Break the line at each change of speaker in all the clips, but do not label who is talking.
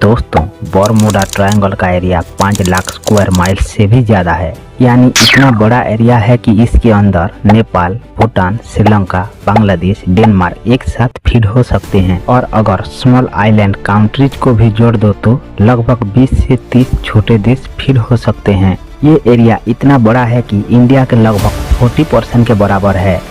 दोस्तों, Bermuda triangle का area 5 lakh square mile से भी ज्यादा है। यानी इतना बड़ा एरिया है कि इसके अंदर नेपाल, भूटान, श्रीलंका, बांग्लादेश, डेनमार्क एक साथ फीड हो सकते हैं। और अगर स्मॉल आइलैंड कंट्रीज को भी जोड़ दो तो लगभग 20 से 30 छोटे देश फीड हो सकते हैं। ये एरिया इतना बड़ा है कि इंडिया के लगभग 40% के बराबर है।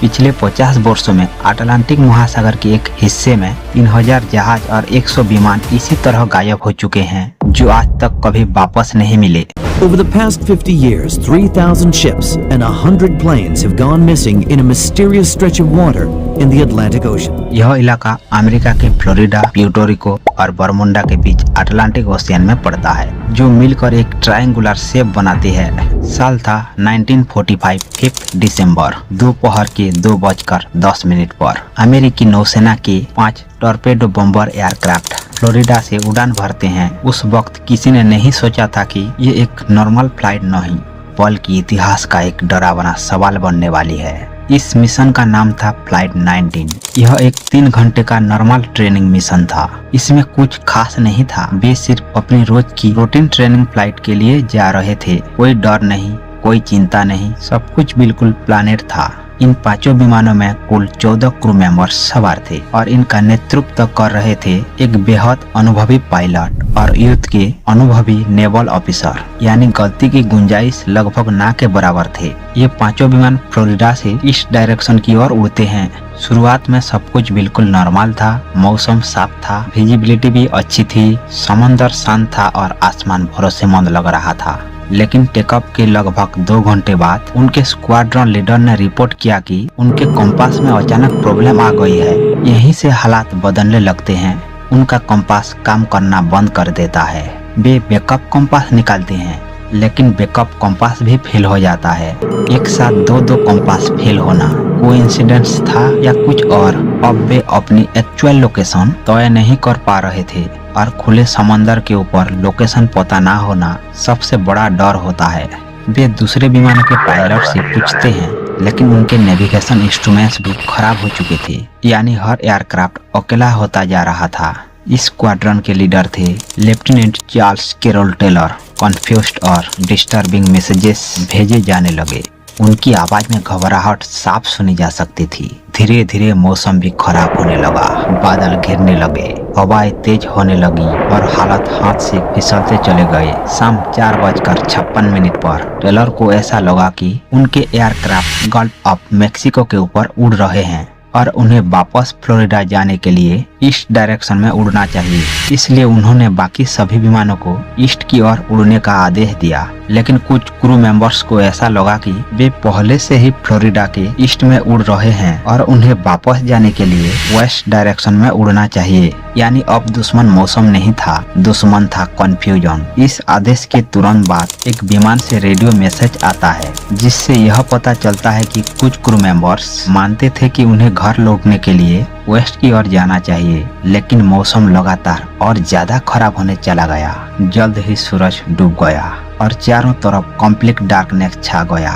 पिछले 50 वर्षों में अटलांटिक महासागर के एक हिस्से में 3000 जहाज और 100 विमान इसी तरह गायब हो चुके हैं, जो आज तक कभी वापस नहीं मिले।
Over the past 50 years, 3,000 ships and 100 planes have gone missing in a mysterious stretch of water in the Atlantic Ocean.
यह इलाका अमेरिका के फ्लोरिडा, प्यूर्टो और बरमुडा के बीच अटलांटिक ओशियन में पड़ता है, जो मिलकर एक ट्रायंगुलर शेप बनाती है। साल था 1945, 5 दिसंबर दोपहर के 2:10 पर अमेरिकी नौसेना के 5 टॉर्पेडो बम्बर एयरक्राफ्ट फ्लोरिडा से उड़ान भरते हैं। उस वक्त किसी ने नहीं सोचा था कि ये एक नॉर्मल फ्लाइट नहीं, बल्कि इतिहास का एक डरावना सवाल बनने वाली है। इस मिशन का नाम था फ्लाइट 19। यह एक 3 घंटे का नॉर्मल ट्रेनिंग मिशन था। इसमें कुछ खास नहीं था, वे सिर्फ अपनी रोज की रूटीन ट्रेनिंग फ्लाइट के लिए जा रहे थे। कोई डर नहीं, कोई चिंता नहीं, सब कुछ बिल्कुल प्लानेट था। इन 5 विमानों में कुल 14 क्रू मेंबर्स सवार थे और इनका नेतृत्व कर रहे थे एक बेहद अनुभवी पायलट और युद्ध के अनुभवी नेवल ऑफिसर। यानी गलती की गुंजाइश लगभग ना के बराबर थे। ये 5 विमान फ्लोरिडा से ईस्ट डायरेक्शन की ओर उड़ते हैं। शुरुआत में सब कुछ बिल्कुल नॉर्मल था। मौसम साफ था, विजिबिलिटी भी अच्छी थी, समंदर शांत था और आसमान भरोसेमंद लग रहा था। लेकिन टेकअप के लगभग 2 घंटे बाद उनके स्क्वाड्रन लीडर ने रिपोर्ट किया कि उनके कंपास में अचानक प्रॉब्लम आ गई है। यहीं से हालात बदलने लगते हैं। उनका कंपास काम करना बंद कर देता है। वे बैकअप कंपास निकालते हैं, लेकिन बैकअप कंपास भी फेल हो जाता है। एक साथ दो कंपास फेल होना कोइंसिडेंस था या कुछ और। अब वे अपनी एक्चुअल लोकेशन तय नहीं कर पा रहे थे और खुले समंदर के ऊपर लोकेशन पता ना होना सबसे बड़ा डर होता है। वे दूसरे विमानों के पायलट से पूछते हैं, लेकिन उनके नेविगेशन इंस्ट्रूमेंट्स भी खराब हो चुके थे। यानी हर एयरक्राफ्ट अकेला होता जा रहा था। इस स्क्वाड्रन के लीडर थे lieutenant Charles Carroll Taylor. Confused और डिस्टर्बिंग मैसेजेस भेजे जाने लगे। उनकी आवाज में घबराहट साफ सुनी जा सकती थी। धीरे धीरे मौसम भी खराब होने लगा, बादल घिरने लगे, हवाएं तेज होने लगी और हालात हाथ से फिसलते चले गए। शाम 4:56 पर टेलर को ऐसा लगा कि उनके एयरक्राफ्ट गल्फ ऑफ मेक्सिको के ऊपर उड़ रहे हैं और उन्हें वापस फ्लोरिडा जाने के लिए ईस्ट डायरेक्शन में उड़ना चाहिए। इसलिए उन्होंने बाकी सभी विमानों को ईस्ट की ओर उड़ने का आदेश दिया। लेकिन कुछ क्रू मेंबर्स को ऐसा लगा कि वे पहले से ही फ्लोरिडा के ईस्ट में उड़ रहे हैं और उन्हें वापस जाने के लिए वेस्ट डायरेक्शन में उड़ना चाहिए। यानी अब दुश्मन मौसम नहीं था, दुश्मन था कंफ्यूजन। इस आदेश के तुरंत बाद एक विमान से रेडियो मैसेज आता है, जिससे यह पता चलता है कि कुछ क्रू मेंबर्स मानते थे कि उन्हें घर लौटने के लिए वेस्ट की ओर जाना चाहिए। लेकिन मौसम लगातार और ज्यादा खराब होने चला गया। जल्द ही सूरज डूब गया और चारों तरफ कंप्लीट डार्कनेस छा गया।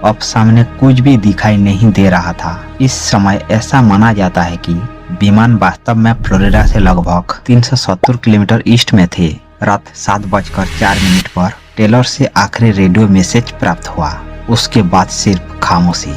अब सामने कुछ भी दिखाई नहीं दे रहा था। इस समय ऐसा माना जाता है कि विमान वास्तव में फ्लोरिडा से लगभग 370 किलोमीटर ईस्ट में थे। रात 7:04 पर टेलर से आखिरी रेडियो मैसेज प्राप्त हुआ। उसके बाद सिर्फ खामोशी।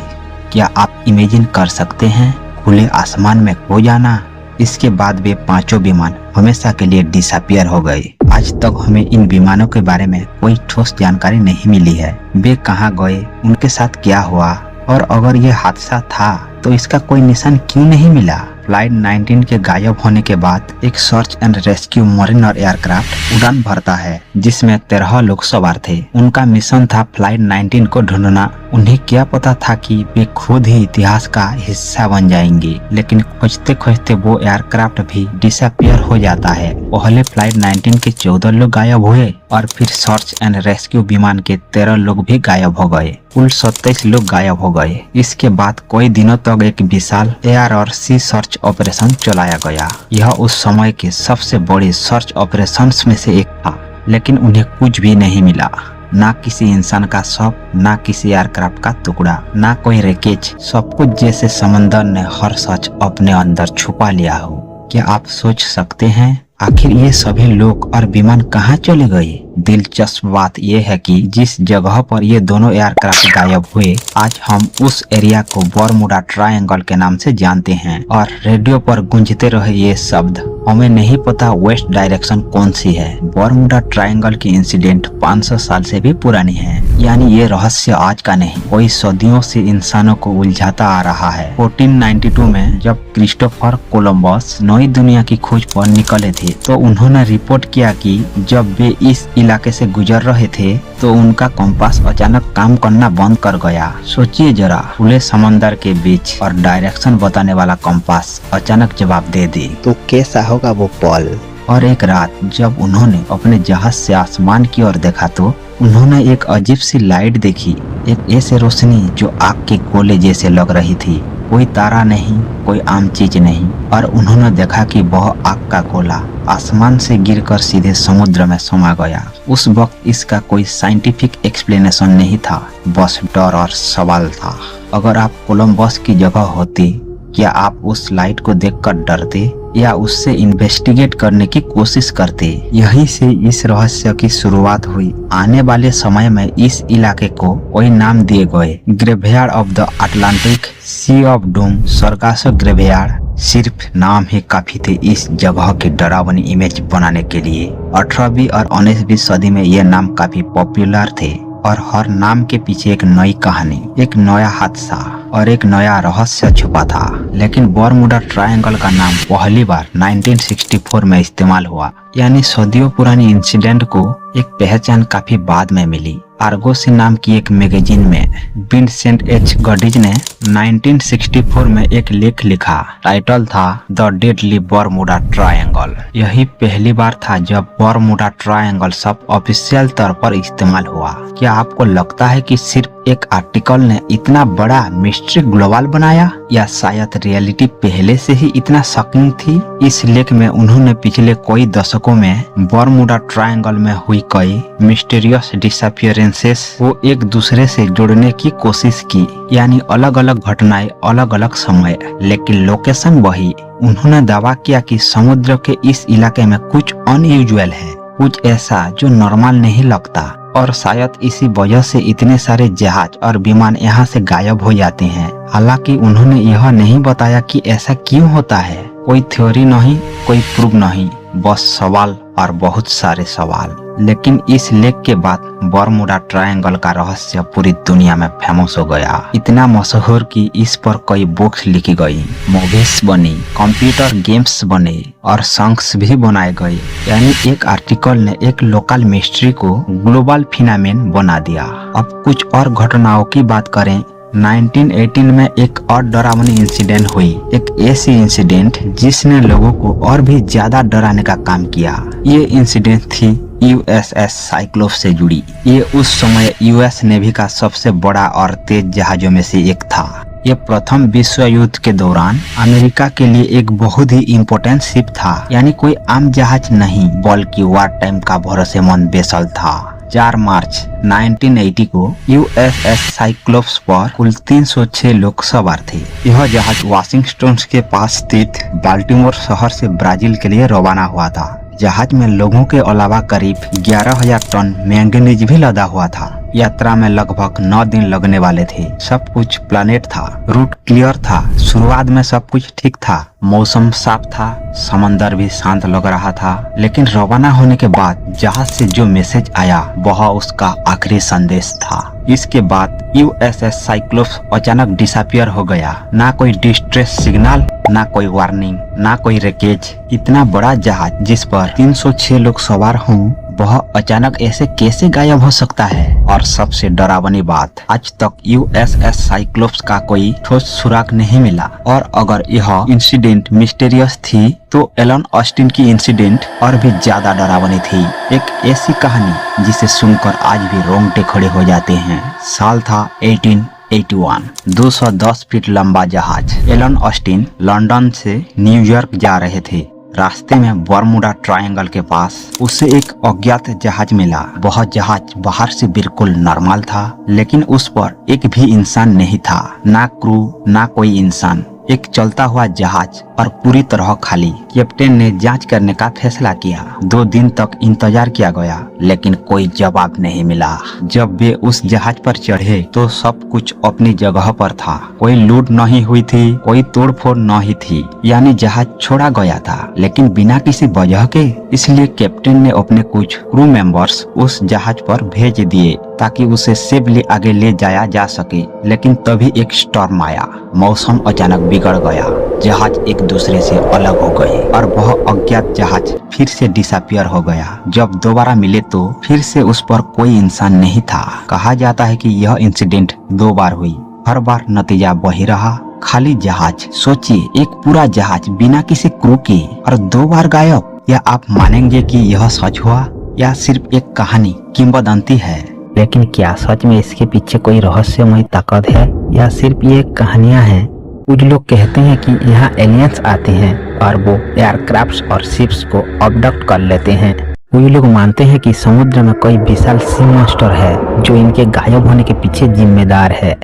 क्या आप इमेजिन कर सकते हैं खुले आसमान में खो जाना? इसके बाद वे 5 विमान हमेशा के लिए डिसअपियर हो गए। आज तक हमें इन विमानों के बारे में कोई ठोस जानकारी नहीं मिली है। वे कहां गए, उनके साथ क्या हुआ, और अगर ये हादसा था तो इसका कोई निशान क्यों नहीं मिला? फ्लाइट 19 के गायब होने के बाद एक search and rescue Mariner aircraft उड़ान भरता है, जिसमें 13 लोग सवार थे। उनका मिशन था फ्लाइट 19 को ढूंढना। उन्हें क्या पता था कि वे खुद ही इतिहास का हिस्सा बन जाएंगे। लेकिन खोजते खोजते वो एयरक्राफ्ट भी डिसअपियर हो जाता है। पहले फ्लाइट 19 के 14 लोग गायब हुए और फिर सर्च एंड रेस्क्यू विमान के 13 लोग भी गायब हो गए। कुल 27 लोग गायब हो गए। इसके बाद कई दिनों तक एक विशाल एयर और सी सर्च ऑपरेशन चलाया गया। यह उस समय के सबसे बड़े सर्च ऑपरेशंस में से एक था। लेकिन उन्हें कुछ भी नहीं मिला। ना किसी इंसान का शव, ना किसी एयरक्राफ्ट का टुकड़ा, ना कोई रेकेज। सब कुछ जैसे समंदर ने हर सच अपने अंदर छुपा लिया हो। क्या आप सोच सकते हैं आखिर ये सभी लोग और विमान कहाँ चले गए? दिलचस्प बात यह है कि जिस जगह पर ये दोनों एयरक्राफ्ट गायब हुए, आज हम उस एरिया को बरमूडा ट्रायंगल के नाम से जानते हैं। और रेडियो पर गूंजते रहे ये शब्द, हमें नहीं पता वेस्ट डायरेक्शन कौन सी है। बरमूडा ट्रायंगल की इंसिडेंट 500 साल से भी पुरानी है, यानी ये रहस्य आज का नहीं, कोई सदियों से इंसानों को उलझाता आ रहा है। 1492 में जब क्रिस्टोफर कोलंबस नई दुनिया की खोज पर निकले थे, तो उन्होंने रिपोर्ट किया कि जब वे इस इलाके से गुजर रहे थे तो उनका कंपास अचानक काम करना बंद कर गया। सोचिए जरा, खुले समंदर के बीच और डायरेक्शन बताने वाला कंपास अचानक जवाब दे दे तो कैसा होगा वो पल। और एक रात जब उन्होंने अपने जहाज से आसमान की ओर देखा तो उन्होंने एक अजीब सी लाइट देखी, एक ऐसे रोशनी जो आग के गोले जैसे लग रही थी। कोई तारा नहीं, कोई आम चीज नहीं, और उन्होंने देखा कि वह आग का गोला आसमान से गिरकर सीधे समुद्र में समा गया। उस वक्त इसका कोई साइंटिफिक एक्सप्लेनेशन नहीं था, बस डर और सवाल था। अगर आप कोलंबस की जगह होते, क्या आप उस लाइट को देखकर डरते या उससे इन्वेस्टिगेट करने की कोशिश करते? यहीं से इस रहस्य की शुरुआत हुई। आने वाले समय में इस इलाके को कोई नाम दिए गए, graveyard of the Atlantic, sea of doom, Sargasso graveyard. सिर्फ नाम ही काफी थे इस जगह की डरावनी इमेज बनाने के लिए। 18वीं और 19वीं सदी में ये नाम काफी पॉपुलर थे और हर नाम के पीछे एक नई कहानी, एक नया हादसा और एक नया रहस्य छुपा था। लेकिन बरमूडा ट्रायंगल का नाम पहली बार 1964 में इस्तेमाल हुआ, यानी सदियों पुरानी इंसिडेंट को एक पहचान काफी बाद में मिली। आर्गोसी नाम की एक मैगजीन में विंसेंट एच गडिज ने 1964 में एक लेख लिखा, टाइटल था द डेडली बरमूडा ट्रायंगल। यही पहली बार था जब बरमूडा ट्रायंगल शब्द ऑफिशियल तौर पर इस्तेमाल हुआ। क्या आपको लगता है कि सिर्फ एक आर्टिकल ने इतना बड़ा मिस्ट्री ग्लोबल बनाया, या शायद रियलिटी पहले से ही इतना शॉकिंग थी? इस लेख में उन्होंने पिछले कई दशकों में बरमूडा ट्रायंगल में हुई कई मिस्टीरियस डिसअपीयरेंसेस को एक दूसरे से जोड़ने की कोशिश की, यानी अलग अलग घटनाएं अलग अलग समय, लेकिन लोकेशन वही। उन्होंने दावा किया कि समुद्र के इस इलाके में कुछ अनयूजुअल है, कुछ ऐसा जो नॉर्मल नहीं लगता, और शायद इसी वजह से इतने सारे जहाज और विमान यहाँ से गायब हो जाते हैं। हालांकि उन्होंने यह नहीं बताया कि ऐसा क्यों होता है। कोई थ्योरी नहीं, कोई प्रूफ नहीं, बस सवाल और बहुत सारे सवाल। लेकिन इस लेख के बाद बरमूडा ट्रायंगल का रहस्य पूरी दुनिया में फेमस हो गया, इतना मशहूर कि इस पर कई बुक्स लिखी गई, मूवीज बनी, कंप्यूटर गेम्स बने और सॉन्ग्स भी बनाए गए। यानी एक आर्टिकल ने एक लोकल मिस्ट्री को ग्लोबल फिनोमेन बना दिया। अब कुछ और घटनाओं की बात करें। 1918 में एक और डरावनी इंसिडेंट हुई, एक ऐसी इंसिडेंट जिसने लोगों को और भी ज्यादा डराने का काम किया। ये इंसिडेंट थी USS साइक्लोप्स से जुड़ी। ये उस समय US नेवी का सबसे बड़ा और तेज जहाजों में से एक था। ये प्रथम विश्व युद्ध के दौरान अमेरिका के लिए एक बहुत ही इम्पोर्टेंट शिप था, यानी कोई आम जहाज नहीं बल्कि वार टाइम का भरोसेमंद वेसल था। 4 मार्च 1980 को USS साइक्लोप्स पर कुल 306 लोग सवार थे। यह जहाज वाशिंगटन के पास स्थित बाल्टीमोर शहर से ब्राजील के लिए रवाना हुआ था। जहाज में लोगों के अलावा करीब 11,000 टन मैंगनीज भी लदा हुआ था। यात्रा में लगभग 9 दिन लगने वाले थे। सब कुछ प्लानेट था, रूट क्लियर था, शुरुआत में सब कुछ ठीक था, मौसम साफ था, समंदर भी शांत लग रहा था। लेकिन रवाना होने के बाद जहाज से जो मैसेज आया वह उसका आखिरी संदेश था। इसके बाद USS साइक्लोप्स अचानक डिसअपीयर हो गया। ना कोई डिस्ट्रेस सिग्नल, ना कोई वार्निंग, ना कोई रैकेज। इतना बड़ा जहाज जिस पर 306 लोग सवार हों, वह अचानक ऐसे कैसे गायब हो सकता है? और सबसे डरावनी बात, आज तक USS साइक्लोप्स का कोई ठोस सुराग नहीं मिला। और अगर यह इंसिडेंट मिस्टीरियस थी तो एलन ऑस्टिन की इंसिडेंट और भी ज्यादा डरावनी थी। एक ऐसी कहानी जिसे सुनकर आज भी रोंगटे खड़े हो जाते हैं। साल था 1881। 210 फीट लंबा जहाज एलन ऑस्टिन लंदन से न्यूयॉर्क जा रहे थे। रास्ते में बरमूडा ट्रायंगल के पास उसे एक अज्ञात जहाज मिला। वह जहाज बाहर से बिल्कुल नॉर्मल था, लेकिन उस पर एक भी इंसान नहीं था, ना क्रू ना कोई इंसान। एक चलता हुआ जहाज और पूरी तरह खाली। कैप्टन ने जांच करने का फैसला किया। 2 दिन तक इंतजार किया गया लेकिन कोई जवाब नहीं मिला। जब वे उस जहाज पर चढ़े तो सब कुछ अपनी जगह पर था। कोई लूट नहीं हुई थी, कोई तोड़फोड़ नहीं थी, यानी जहाज छोड़ा गया था लेकिन बिना किसी वजह के। इसलिए कैप्टन ने अपने कुछ क्रू मेंबर्स उस जहाज पर भेज दिए ताकि उसे सेफली आगे ले जाया जा सके। लेकिन तभी एक स्टॉर्म आया। मौसम अचानक बिगड़ गया। जहाज एक दूसरे से अलग हो गए और वह अज्ञात जहाज फिर से डिसअपियर हो गया। जब दोबारा मिले तो फिर से उस पर कोई इंसान नहीं था। कहा जाता है कि यह इंसिडेंट 2 बार हुई। हर बार नतीजा वही रहा, खाली जहाज। सोचिए, एक पूरा जहाज बिना किसी क्रू के और 2 बार गायब। या आप मानेंगे कि यह सच हुआ या सिर्फ एक कहानी, किंवदंती है? लेकिन क्या सच में इसके पीछे कोई रहस्यमय ताकत है या सिर्फ ये कहानियां हैं? कुछ लोग कहते हैं कि यहाँ एलियंस आते हैं और वो एयरक्राफ्ट्स और शिप्स को अबडक्ट कर लेते हैं। कुछ लोग मानते हैं कि समुद्र में कोई विशाल सी मॉन्स्टर है जो इनके गायब होने के पीछे जिम्मेदार है।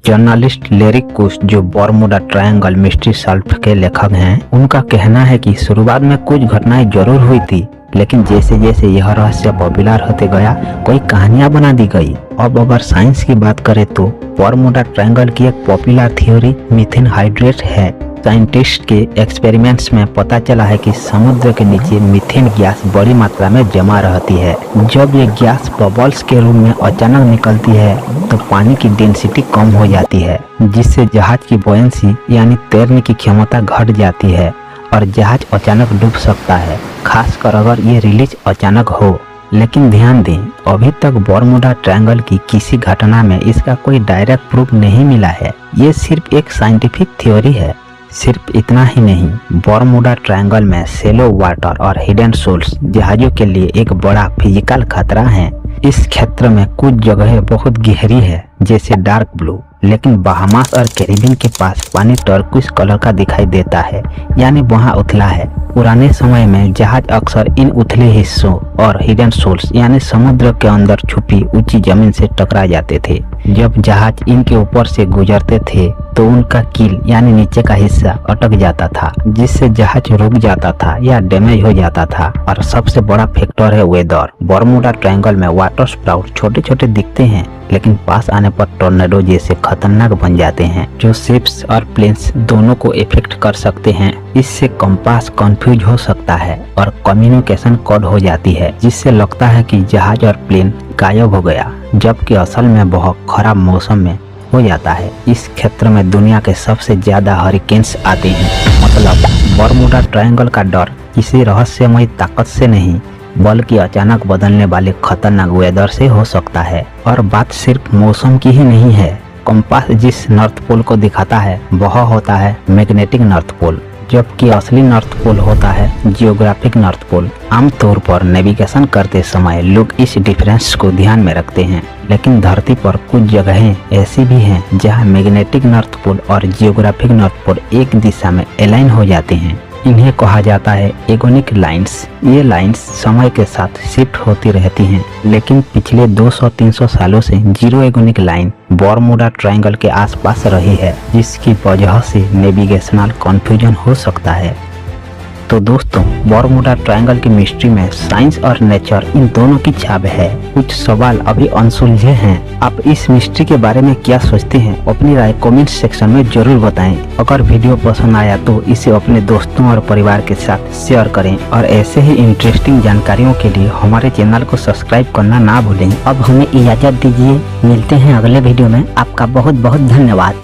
जर्नलिस्ट लैरी कुश, जो बरमूडा ट्रायंगल मिस्ट्री सॉल्व के लेखक हैं, उनका कहना है कि शुरुआत में कुछ घटनाएं जरूर हुई थी लेकिन जैसे जैसे यह रहस्य पॉपुलर होते गया कोई कहानियां बना दी गई। अब अगर साइंस की बात करें तो बरमूडा ट्रायंगल की एक पॉपुलर थ्योरी मीथेन हाइड्रेट है। साइंटिस्ट के एक्सपेरिमेंट्स में पता चला है कि समुद्र के नीचे मीथेन गैस बड़ी मात्रा में जमा रहती है। जब ये गैस बबल्स के रूप में अचानक निकलती है तो पानी की डेंसिटी कम हो जाती है, जिससे जहाज की बॉयंसी यानी तैरने की क्षमता घट जाती है और जहाज अचानक डूब सकता है, खासकर अगर ये रिलीज अचानक हो। लेकिन ध्यान दें, अभी तक बरमूडा ट्रायंगल की किसी घटना में इसका कोई डायरेक्ट प्रूफ नहीं मिला है। ये सिर्फ एक साइंटिफिक थ्योरी है। सिर्फ इतना ही नहीं, बरमूडा ट्रायंगल में शैलो वाटर और हिडन सोल्स जहाजों के लिए एक बड़ा फिजिकल खतरा है। इस क्षेत्र में कुछ जगहें बहुत गहरी है जैसे डार्क ब्लू, लेकिन बहामास और कैरिबियन के पास पानी टर्क्विस कलर का दिखाई देता है, यानी वहाँ उथला है। पुराने समय में जहाज अक्सर इन उथले हिस्सों और हिडन सोल्स यानी समुद्र के अंदर छुपी ऊंची जमीन से टकरा जाते थे। जब जहाज इनके ऊपर से गुजरते थे तो उनका कील यानी नीचे का हिस्सा अटक जाता था, जिससे जहाज रुक जाता था या डैमेज हो जाता था। और सबसे बड़ा फैक्टर है वेदर। बरमूडा ट्रायंगल में वाटर स्प्राउट छोटे छोटे दिखते हैं लेकिन पास आने पर टॉर्नेडो जैसे खतरनाक बन जाते हैं जो शिप्स और प्लेन्स दोनों को इफेक्ट कर सकते हैं। इससे कंपास कंफ्यूज हो सकता है और कम्युनिकेशन कट हो जाती है, जिससे लगता है कि जहाज और प्लेन गायब हो गया, जबकि असल में बहुत खराब मौसम में हो जाता है। इस क्षेत्र में दुनिया के सबसे ज्यादा हरिकेन्स आते हैं। मतलब बरमूडा ट्रायंगल का डर किसी रहस्यमय ताकत से नहीं बल्कि अचानक बदलने वाले खतरनाक वेदर से हो सकता है। और बात सिर्फ मौसम की ही नहीं है। कंपास जिस नॉर्थ पोल को दिखाता है वह होता है मैग्नेटिक नॉर्थ पोल, जबकि असली नॉर्थ पोल होता है जियोग्राफिक नॉर्थ पोल। आमतौर पर नेविगेशन करते समय लोग इस डिफरेंस को ध्यान में रखते हैं, लेकिन धरती पर कुछ जगहें ऐसी भी हैं जहां मैग्नेटिक नॉर्थ पोल और जियोग्राफिक नॉर्थ पोल एक दिशा में अलाइन हो जाते हैं। इन्हें कहा जाता है एगोनिक लाइंस। ये लाइंस समय के साथ शिफ्ट होती रहती हैं, लेकिन पिछले 200-300 सालों से जीरो एगोनिक लाइन बरमूडा ट्रायंगल के आसपास रही है, जिसकी वजह से नेविगेशनल कंफ्यूजन हो सकता है। तो दोस्तों, बरमूडा ट्रायंगल की मिस्ट्री में साइंस और नेचर इन दोनों की छाप है। कुछ सवाल अभी अनसुलझे हैं। आप इस मिस्ट्री के बारे में क्या सोचते हैं? अपनी राय कमेंट सेक्शन में जरूर बताएं। अगर वीडियो पसंद आया तो इसे अपने दोस्तों और परिवार के साथ शेयर करें और ऐसे ही इंटरेस्टिंग जानकारियों के लिए हमारे चैनल को सब्सक्राइब करना ना भूलें।
अब हमें इजाजत दीजिए, मिलते हैं अगले वीडियो में। आपका बहुत बहुत धन्यवाद।